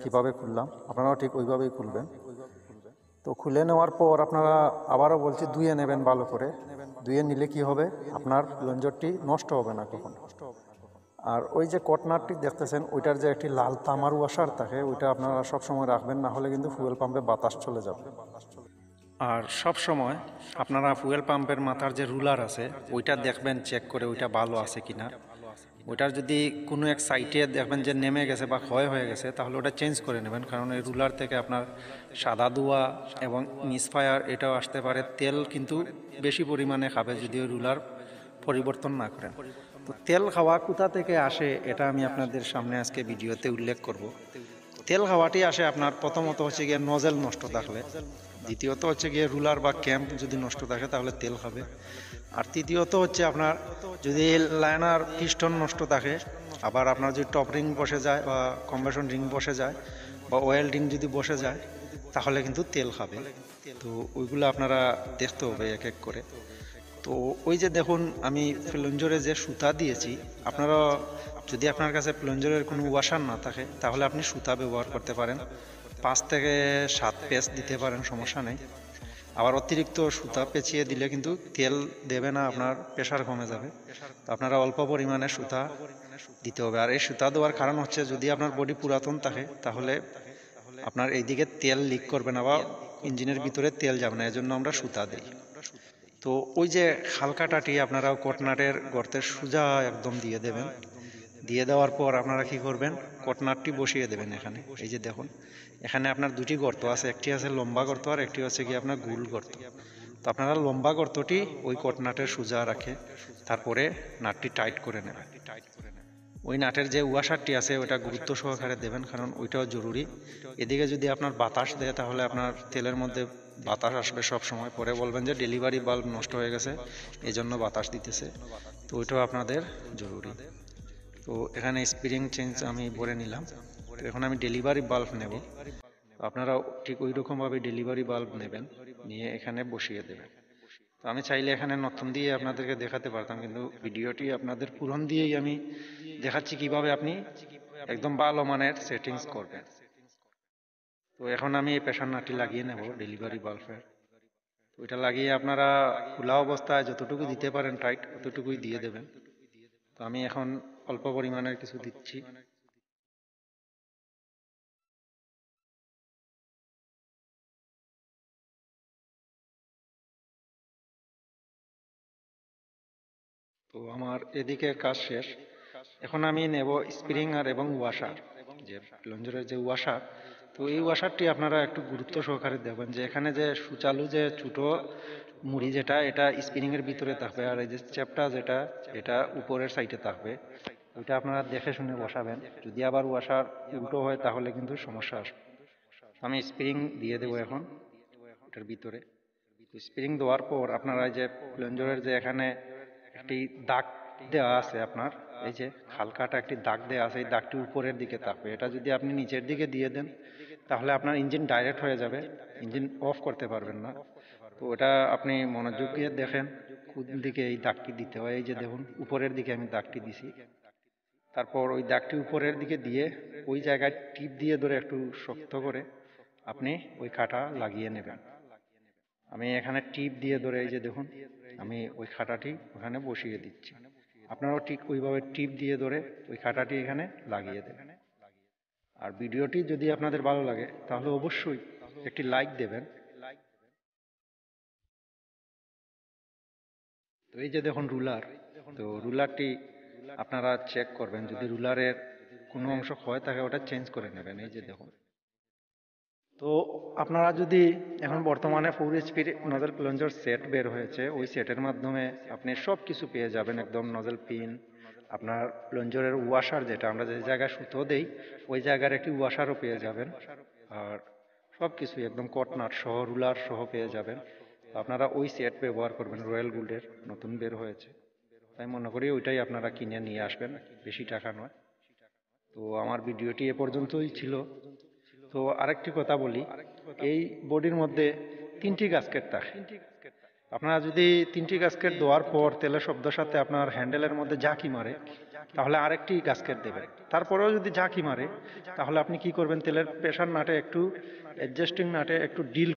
কিভাবে খুললাম, আপনারাও ঠিক ওইভাবেই খুলবেন। তো খুলে নেওয়ার পর আপনারা আবারও বলছি ধুয়ে নেবেন ভালো করে। ধুয়ে নিলে কি হবে, আপনার প্লঞ্জারটি নষ্ট হবে না কখনো। আর ওই যে কটনারটি দেখতেছেন, ওইটার যে একটি লাল তামার ওয়াশার থাকে, ওইটা আপনারা সবসময় রাখবেন, না হলে কিন্তু ফুয়েল পাম্পে বাতাস চলে যাবে। আর সব সময় আপনারা ফুয়েল পাম্পের মাথার যে রুলার আছে ওইটা দেখবেন, চেক করে ওইটা ভালো আছে কিনা। ওইটার যদি কোনো এক সাইডে দেখবেন যে নেমে গেছে বা ক্ষয় হয়ে গেছে, তাহলে ওটা চেঞ্জ করে নেবেন, কারণ এই রুলার থেকে আপনার সাদা ধোঁয়া এবং মিসফায়ার এটাও আসতে পারে। তেল কিন্তু বেশি পরিমাণে খাবে যদি ওই রুলার পরিবর্তন না করেন। তো তেল খাওয়া কোথা থেকে আসে এটা আমি আপনাদের সামনে আজকে ভিডিওতে উল্লেখ করব। তেল খাওয়াটি আসে আপনার প্রথমত হচ্ছে গিয়ে নজেল নষ্ট থাকলে, দ্বিতীয়ত হচ্ছে গিয়ে রুলার বা ক্যাম্প যদি নষ্ট থাকে তাহলে তেল খাবে, আর তৃতীয়ত হচ্ছে আপনার যদি লাইনার পিস্টন নষ্ট থাকে, আবার আপনার যদি টপ রিং বসে যায় বা কম্বেশন রিং বসে যায় বা অয়েল রিং যদি বসে যায়, তাহলে কিন্তু তেল খাবে। তো ওইগুলো আপনারা দেখতে হবে এক এক করে। তো ওই যে দেখুন, আমি প্লঞ্জারে যে সুতা দিয়েছি, আপনারা যদি আপনার কাছে প্লঞ্জারের কোনো ওয়াশার না থাকে তাহলে আপনি সুতা ব্যবহার করতে পারেন। 5 থেকে 7 পেঁচ দিতে পারেন, সমস্যা নেই। আবার অতিরিক্ত সুতা পেঁচিয়ে দিলে কিন্তু তেল দেবে না, আপনার প্রেশার কমে যাবে। তো আপনারা অল্প পরিমাণে সুতা দিতে হবে। আর এই সুতা দেওয়ার কারণ হচ্ছে, যদি আপনার বডি পুরাতন থাকে তাহলে আপনার এইদিকে তেল লিক করবে না বা ইঞ্জিনের ভিতরে তেল যাবে না, এজন্য আমরা সুতা দিই। তো ওই যে হালকাটাটি আপনারা কটনাটের গর্তের সোজা একদম দিয়ে দেবেন। দিয়ে দেওয়ার পর আপনারা কি করবেন, কটনাটটি বসিয়ে দেবেন এখানে। এই যে দেখুন, এখানে আপনার দুটি গর্ত আছে, একটি আছে লম্বা গর্ত আর একটি হচ্ছে কি আপনার গোল গর্ত। তো আপনারা লম্বা গর্তটি ওই কটনাটের সোজা রাখে, তারপরে নাটটি টাইট করে নেবেন। ওই নাটের যে ওয়াশারটি আছে ওটা গুরুত্ব সহকারে দেবেন, কারণ ওইটাও জরুরি। এদিকে যদি আপনার বাতাস দেয় তাহলে আপনার তেলের মধ্যে বাতাস আসবে সব সময়, পরে বলবেন যে ডেলিভারি বাল্ব নষ্ট হয়ে গেছে এই জন্য বাতাস দিতেছে। তো ওইটাও আপনাদের জরুরি। তো এখানে স্প্রিং চেঞ্জ আমি ভরে নিলাম। তো এখন আমি ডেলিভারি বাল্ব নেব। আপনারাও ঠিক ওই রকমভাবে ডেলিভারি বাল্ব নেবেন, নিয়ে এখানে বসিয়ে দেবেন। তো আমি চাইলে এখানে নতুন দিয়ে আপনাদেরকে দেখাতে পারতাম, কিন্তু ভিডিওটি আপনাদের পুরন দিয়েই আমি দেখাচ্ছি কিভাবে আপনি একদম ভালো মানের সেটিংস করবেন। তো এখন আমি এই প্রেশার নাটটি লাগিয়ে নেব ডেলিভারি বাল্বের। তো এটা লাগিয়ে আপনারা খোলা অবস্থায় যতটুকু দিতে পারেন টাইট, ততটুকুই দিয়ে দেবেন। তো আমি এখন অল্প পরিমাণের কিছু দিচ্ছি। তো আমার এদিকে কাজ শেষ। এখন আমি নেব স্প্রিং আর এবং ওয়াশার, যে প্লঞ্জারের যে ওয়াশার। তো এই ওয়াশারটি আপনারা একটু গুরুত্ব সহকারে দেখবেন, যে এখানে যে সুচালু যে ছোটো মুড়ি যেটা, এটা স্প্রিং এর ভিতরে থাকবে, আর এই যে চ্যাপটা যেটা, এটা উপরের সাইডে থাকবে। ওইটা আপনারা দেখে শুনে বসাবেন, যদি আবার ওয়াশার উল্টো হয় তাহলে কিন্তু সমস্যা আসবে। আমি স্প্রিং দিয়ে দেবো এখন এটার ভিতরে। স্প্রিং দেওয়ার পর আপনারা এই যে প্লঞ্জারের যে এখানে একটি দাগ দেওয়া আছে আপনার, এই যে হালকাটা একটি দাগ দেওয়া আছে, এই দাগটি উপরের দিকে থাকবে। এটা যদি আপনি নিচের দিকে দিয়ে দেন তাহলে আপনার ইঞ্জিন ডাইরেক্ট হয়ে যাবে, ইঞ্জিন অফ করতে পারবেন না। তো এটা আপনি মনোযোগ দিয়ে দেখেন কোন দিকে এই দাগটি দিতে হয়। এই যে দেখুন, উপরের দিকে আমি দাগটি দিছি। তারপর ওই দাগটি উপরের দিকে দিয়ে ওই জায়গায় টিপ দিয়ে ধরে একটু শক্ত করে আপনি ওই কাটা লাগিয়ে নেবেন। আমি এখানে টিপ দিয়ে ধরে, এই যে দেখুন, আমি ওই খাটাটি ওখানে বসিয়ে দিচ্ছি। আপনারাও ঠিক ওইভাবে টিপ দিয়ে ধরে ওই খাটাটি এখানে লাগিয়ে দেবেন। আর ভিডিওটি যদি আপনাদের ভালো লাগে তাহলে অবশ্যই একটি লাইক দেবেন। তো এই যে দেখুন রুলার, তো রুলারটি আপনারা চেক করবেন, যদি রুলারের কোনো অংশ ক্ষয় থাকে ওটা চেঞ্জ করে নেবেন। এই যে দেখুন, তো আপনারা যদি এখন বর্তমানে 4 HP নজল প্লঞ্জার সেট বের হয়েছে, ওই সেটের মাধ্যমে আপনি সব কিছু পেয়ে যাবেন, একদম নজল পিন, আপনার প্লঞ্জারের ওয়াশার, যেটা আমরা যে জায়গায় সুতো দেই ওই জায়গার একটি ওয়াশারও পেয়ে যাবেন, আর সব কিছুই একদম কটনাট সহ রুলার সহ পেয়ে যাবেন। আপনারা ওই সেট ব্যবহার করবেন, রয়্যাল গোল্ডের নতুন বের হয়েছে। তাই মনে করি ওইটাই আপনারা কিনে নিয়ে আসবেন, বেশি টাকা নয়। তো আমার ভিডিওটি এ পর্যন্তই ছিল। তো আরেকটি কথা বলি, এই বডির মধ্যে 3টি গাস্কেট থাকে। আপনারা যদি 3টি গাস্কেট দেওয়ার পর তেলের শব্দের সাথে আপনার হ্যান্ডেলের মধ্যে ঝাঁকি মারে, তাহলে আরেকটি গাস্কেট দেবেন। তারপরেও যদি ঝাঁকি মারে তাহলে আপনি কি করবেন, তেলের প্রেশার নাটে একটু অ্যাডজাস্টিং নাটে একটু ডিল